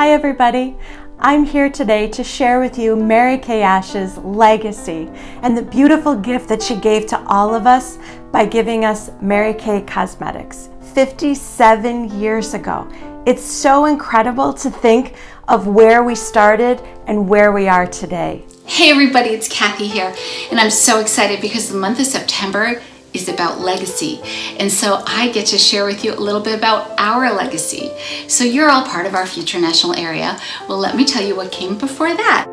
Hi everybody, I'm here today to share with you Mary Kay Ash's legacy and the beautiful gift that she gave to all of us by giving us Mary Kay Cosmetics 57 years ago. It's so incredible to think of where we started and where we are today. Hey everybody, it's Kathy here, and I'm so excited because the month of September is about legacy. And so I get to share with you a little bit about our legacy. So you're all part of our future national area. Well, let me tell you what came before that.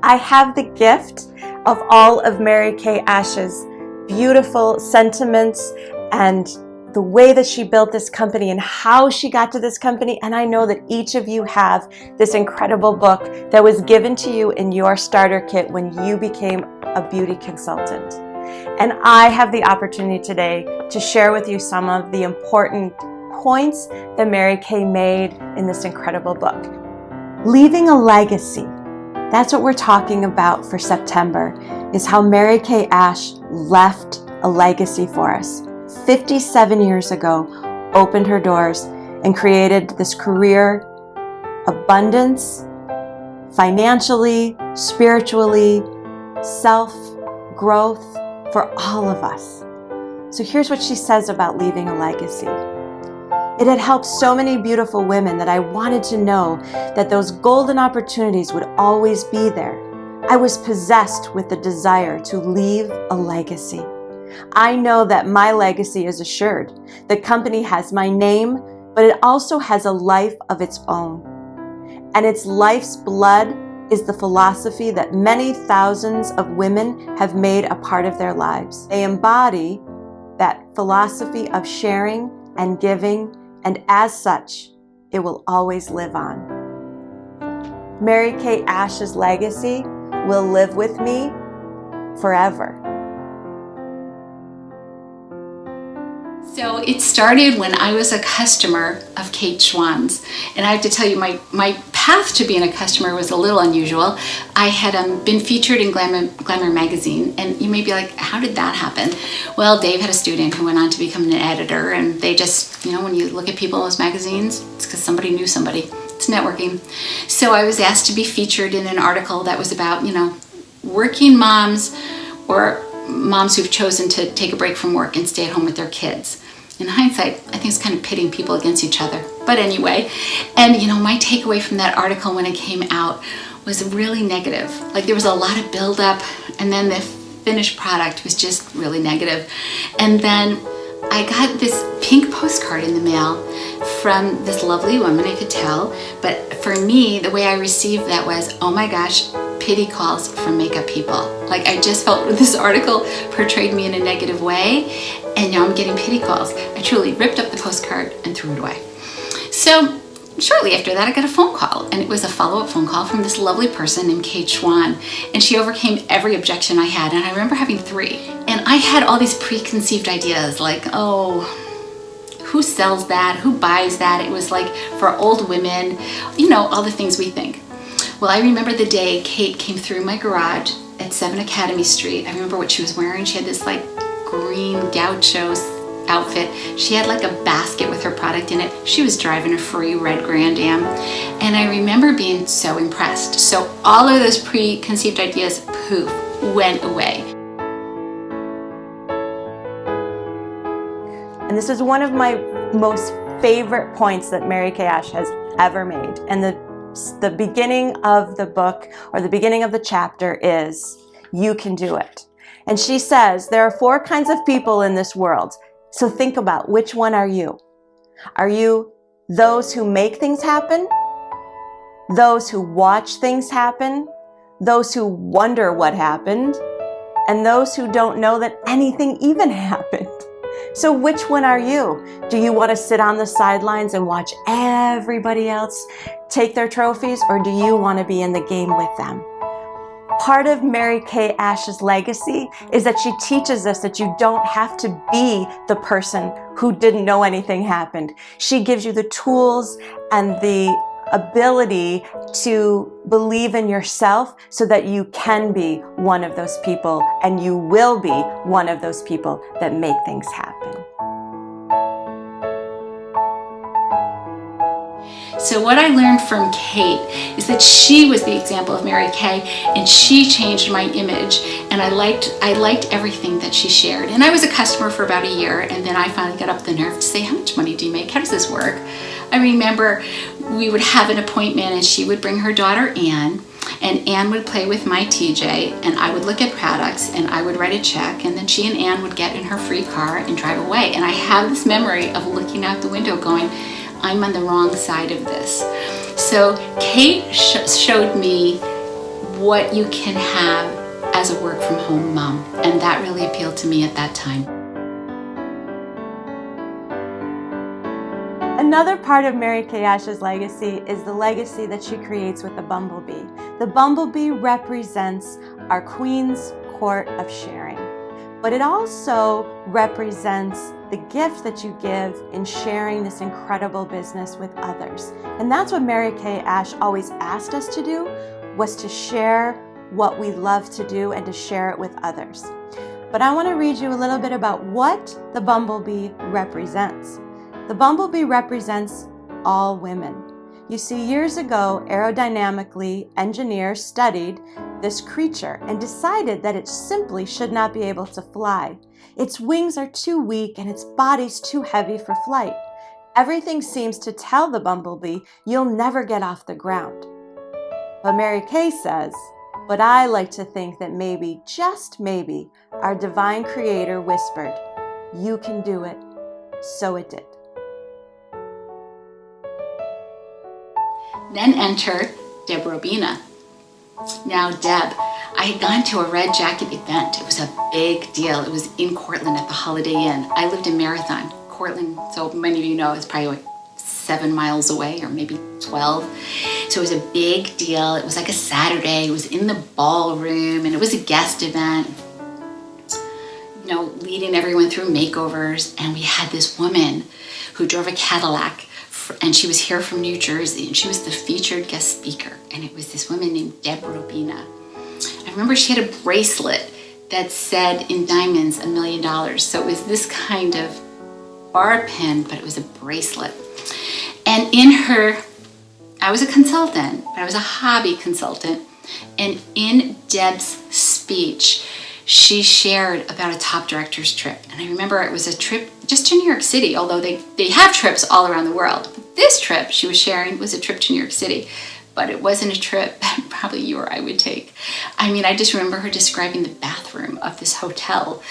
I have the gift of all of Mary Kay Ash's beautiful sentiments and the way that she built this company and how she got to this company. And I know that each of you have this incredible book that was given to you in your starter kit when you became a beauty consultant. And I have the opportunity today to share with you some of the important points that Mary Kay made in this incredible book. Leaving a legacy. That's what we're talking about for September, is how Mary Kay Ash left a legacy for us. 57 years ago, opened her doors and created this career, abundance, financially, spiritually, self-growth for all of us. So here's what she says about leaving a legacy. It had helped so many beautiful women that I wanted to know that those golden opportunities would always be there. I was possessed with the desire to leave a legacy. I know that my legacy is assured. The company has my name, but it also has a life of its own. And its life's blood is the philosophy that many thousands of women have made a part of their lives. They embody that philosophy of sharing and giving, and as such, it will always live on. Mary Kay Ash's legacy will live with me forever. So it started when I was a customer of Kate Schwann's, and I have to tell you, my path to being a customer was a little unusual. I had been featured in Glamour magazine, and you may be like, how did that happen? Well, Dave had a student who went on to become an editor, and they just, when you look at people in those magazines, it's because somebody knew somebody. It's networking. So I was asked to be featured in an article that was about, working moms or moms who've chosen to take a break from work and stay at home with their kids. In hindsight, I think it's kind of pitting people against each other. But anyway, and my takeaway from that article when it came out was really negative. Like there was a lot of buildup, and then the finished product was just really negative. And then I got this pink postcard in the mail from this lovely woman, I could tell. But for me, the way I received that was, oh my gosh, pity calls from makeup people. Like I just felt this article portrayed me in a negative way, and now I'm getting pity calls. I truly ripped up the postcard and threw it away. So shortly after that, I got a phone call, and it was a follow-up phone call from this lovely person named Kate Schwann, and she overcame every objection I had, and I remember having 3. And I had all these preconceived ideas like, oh, who sells that? Who buys that? It was like for old women, all the things we think. Well, I remember the day Kate came through my garage at 7 Academy Street. I remember what she was wearing. She had this like green gaucho outfit. She had like a basket with her product in it. She was driving a free red Grand Am. And I remember being so impressed. So all of those preconceived ideas, poof, went away. And this is one of my most favorite points that Mary Kay Ash has ever made. And the beginning of the book, or the beginning of the chapter, is you can do it. And she says there are 4 kinds of people in this world. So think about, which one are you? Are you those who make things happen? Those who watch things happen? Those who wonder what happened? And those who don't know that anything even happened? So which one are you? Do you want to sit on the sidelines and watch everybody else take their trophies, or do you want to be in the game with them? Part of Mary Kay Ash's legacy is that she teaches us that you don't have to be the person who didn't know anything happened. She gives you the tools and the ability to believe in yourself so that you can be one of those people, and you will be one of those people that make things happen. So what I learned from Kate is that she was the example of Mary Kay, and she changed my image, and I liked everything that she shared. And I was a customer for about a year, and then I finally got up the nerve to say, how much money do you make? How does this work? I remember we would have an appointment, and she would bring her daughter Anne, and Anne would play with my TJ, and I would look at products, and I would write a check, and then she and Anne would get in her free car and drive away. And I have this memory of looking out the window going, I'm on the wrong side of this. So Kate showed me what you can have as a work from home mom, and that really appealed to me at that time. Another part of Mary Kay Ash's legacy is the legacy that she creates with the bumblebee. The bumblebee represents our Queen's Court of sharing, but it also represents the gift that you give in sharing this incredible business with others. And that's what Mary Kay Ash always asked us to do, was to share what we love to do and to share it with others. But I want to read you a little bit about what the bumblebee represents. The bumblebee represents all women. You see, years ago, aerodynamically, engineers studied this creature and decided that it simply should not be able to fly. Its wings are too weak and its body's too heavy for flight. Everything seems to tell the bumblebee, you'll never get off the ground. But Mary Kay says, but I like to think that maybe, just maybe, our divine creator whispered, you can do it. So it did. Then enter Deb Robina. Now Deb, I had gone to a Red Jacket event. It was a big deal. It was in Cortland at the Holiday Inn. I lived in Marathon. Cortland, so many of you know, is probably like 7 miles away or maybe 12. So it was a big deal. It was like a Saturday. It was in the ballroom and it was a guest event, you know, leading everyone through makeovers. And we had this woman who drove a Cadillac, and she was here from New Jersey, and she was the featured guest speaker. And it was this woman named Deb Robina. I remember she had a bracelet that said in diamonds $1 million. So it was this kind of bar pin, but it was a bracelet. And in her, I was a consultant, but I was a hobby consultant. And in Deb's speech, she shared about a top director's trip. And I remember it was a trip just to New York City, although they have trips all around the world. But this trip she was sharing was a trip to New York City, but it wasn't a trip that probably you or I would take. I mean, I just remember her describing the bathroom of this hotel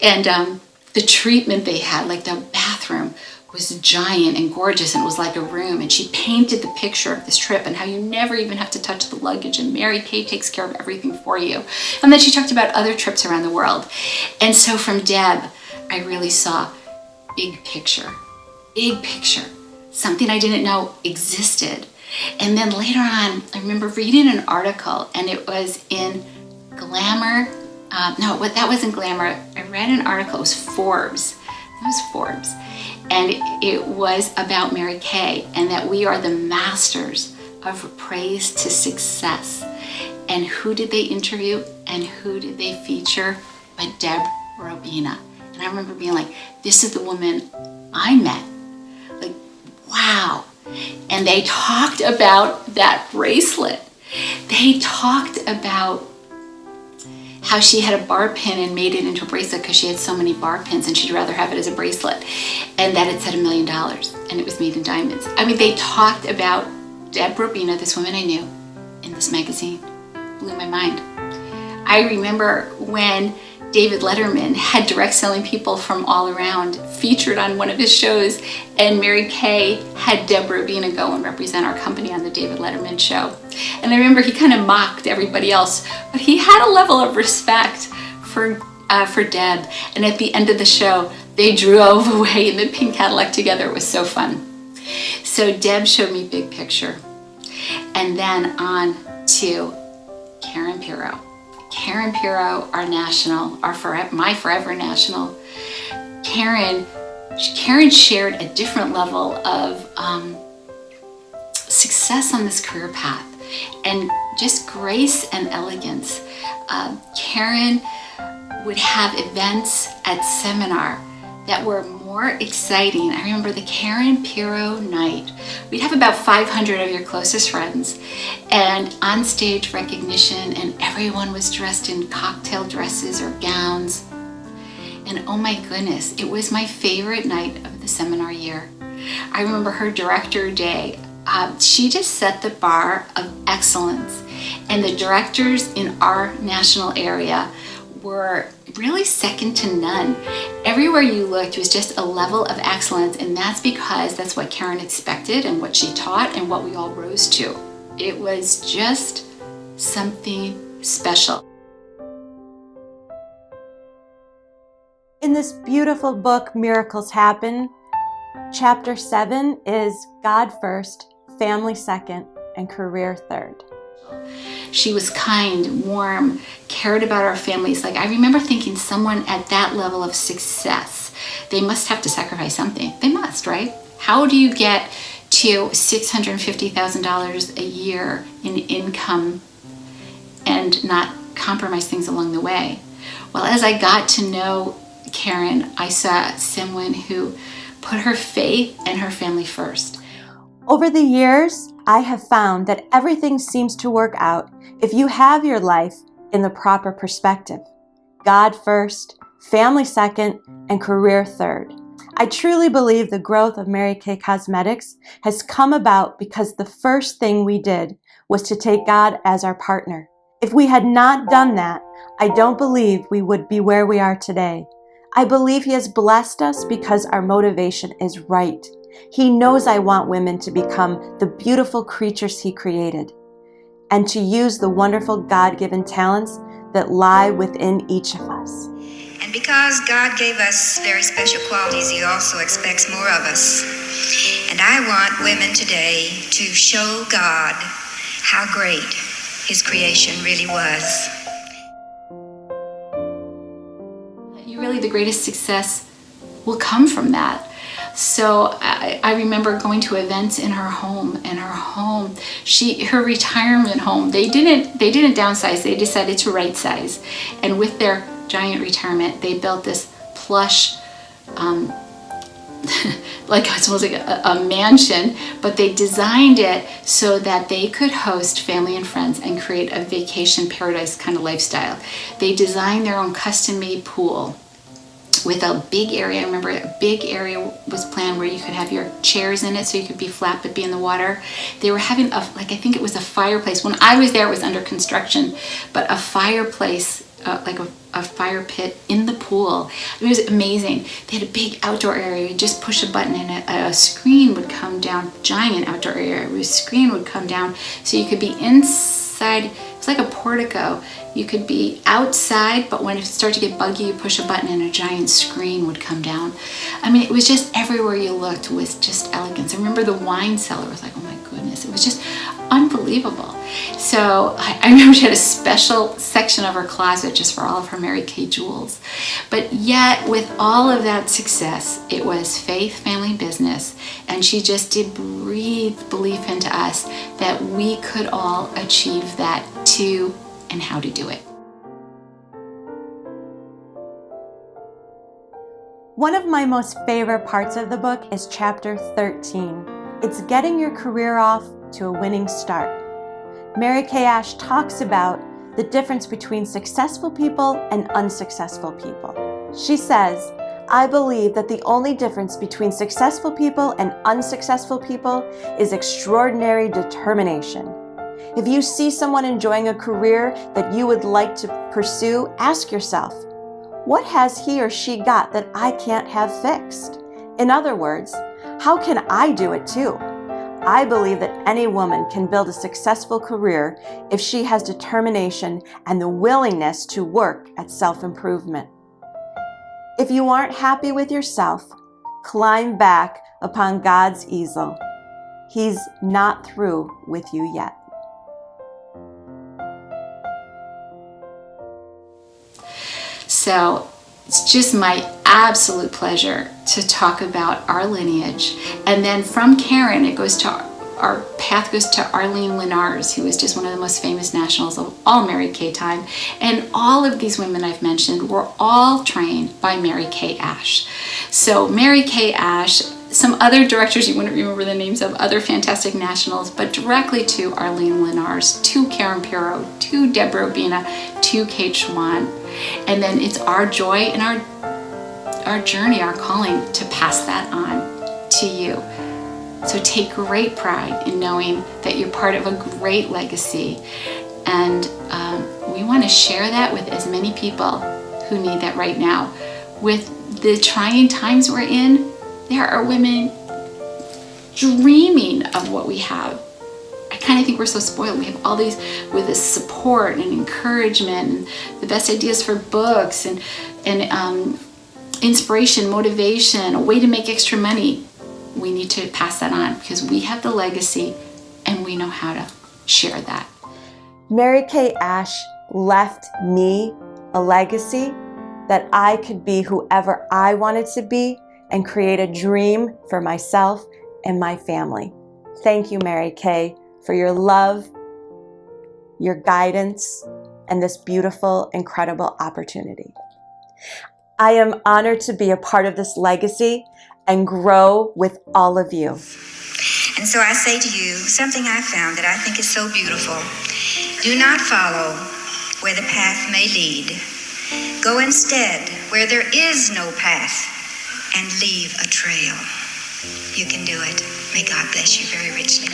and the treatment they had. Like, the bathroom was giant and gorgeous, and it was like a room, and she painted the picture of this trip and how you never even have to touch the luggage, and Mary Kay takes care of everything for you. And then she talked about other trips around the world. And so from Deb, I really saw big picture, something I didn't know existed. And then later on, I remember reading an article, and it was in Glamour. That wasn't Glamour. I read an article, it was Forbes. It was Forbes. And it was about Mary Kay, and that we are the masters of praise to success. And who did they interview and who did they feature? But Deb Robina. And I remember being like, this is the woman I met. Like, wow. And they talked about that bracelet. They talked about how she had a bar pin and made it into a bracelet because she had so many bar pins and she'd rather have it as a bracelet, and that it said $1 million and it was made in diamonds. I mean, they talked about Deb Robina, this woman I knew, in this magazine. Blew my mind. I remember when David Letterman had direct selling people from all around featured on one of his shows, and Mary Kay had Deb Robina go and represent our company on the David Letterman show. And I remember he kind of mocked everybody else, but he had a level of respect for Deb. And at the end of the show, they drove away in the pink Cadillac together. It was so fun. So Deb showed me big picture. And then on to Karen Pirro. Karen Pirro, our national, my forever national. Karen shared a different level of success on this career path, and just grace and elegance. Karen would have events at seminar that were more exciting, I remember the Karen Piro night. We'd have about 500 of your closest friends, and on stage recognition, and everyone was dressed in cocktail dresses or gowns. And oh my goodness, it was my favorite night of the seminar year. I remember her director day. She just set the bar of excellence, and the directors in our national area were really second to none. Everywhere you looked was just a level of excellence, and that's because that's what Karen expected and what she taught and what we all rose to. It was just something special. In this beautiful book, Miracles Happen, Chapter 7 is God first, family second, and career third. She was kind, warm, cared about our families. Like, I remember thinking someone at that level of success, they must have to sacrifice something. They must, right? How do you get to $650,000 a year in income and not compromise things along the way? Well, as I got to know Karen, I saw someone who put her faith and her family first. Over the years, I have found that everything seems to work out if you have your life in the proper perspective. God first, family second, and career third. I truly believe the growth of Mary Kay Cosmetics has come about because the first thing we did was to take God as our partner. If we had not done that, I don't believe we would be where we are today. I believe He has blessed us because our motivation is right. He knows I want women to become the beautiful creatures He created and to use the wonderful God-given talents that lie within each of us. And because God gave us very special qualities, He also expects more of us. And I want women today to show God how great His creation really was. Really, the greatest success will come from that. So I remember going to events in her home, her retirement home, they didn't downsize, they decided to right size. And with their giant retirement, they built this plush, like it's almost like a mansion, but they designed it so that they could host family and friends and create a vacation paradise kind of lifestyle. They designed their own custom-made pool with a big area. I remember a big area was planned where you could have your chairs in it so you could be flat but be in the water. They were having I think it was a fireplace. When I was there, it was under construction, but a fireplace, like a fire pit in the pool. It was amazing. They had a big outdoor area. You just push a button and a screen would come down, giant outdoor area. A screen would come down so you could be inside. It's like a portico. You could be outside, but when it started to get buggy, you push a button and a giant screen would come down. I mean, it was just everywhere you looked was just elegance. I remember the wine cellar was like, oh my goodness, it was just unbelievable. So I remember she had a special section of her closet just for all of her Mary Kay jewels. But yet, with all of that success, it was faith, family, business, and she just did breathe belief into us that we could all achieve that too, and how to do it. One of my most favorite parts of the book is Chapter 13. It's getting your career off to a winning start. Mary Kay Ash talks about the difference between successful people and unsuccessful people. She says, I believe that the only difference between successful people and unsuccessful people is extraordinary determination. If you see someone enjoying a career that you would like to pursue, ask yourself, what has he or she got that I can't have fixed? In other words, how can I do it too? I believe that any woman can build a successful career if she has determination and the willingness to work at self-improvement. If you aren't happy with yourself, climb back upon God's easel. He's not through with you yet. So it's just my absolute pleasure to talk about our lineage. And then from Karen, it goes to our path goes to Arlene Lenars, who is just one of the most famous nationals of all Mary Kay time. And all of these women I've mentioned were all trained by Mary Kay Ash. So Mary Kay Ash, some other directors you wouldn't remember the names of, other fantastic nationals, but directly to Arlene Lenars, to Karen Pirro, to Deborah Obina, to Kate Schwann. And then it's our joy and our journey, our calling to pass that on to you. So take great pride in knowing that you're part of a great legacy. And we want to share that with as many people who need that right now. With the trying times we're in, there are women dreaming of what we have. I kind of think we're so spoiled. We have all these with this support and encouragement and the best ideas for books and inspiration, motivation, a way to make extra money. We need to pass that on because we have the legacy and we know how to share that. Mary Kay Ash left me a legacy that I could be whoever I wanted to be and create a dream for myself and my family. Thank you, Mary Kay, for your love, your guidance, and this beautiful, incredible opportunity. I am honored to be a part of this legacy and grow with all of you. And so I say to you something I found that I think is so beautiful. Do not follow where the path may lead. Go instead where there is no path and leave a trail. You can do it. May God bless you very richly.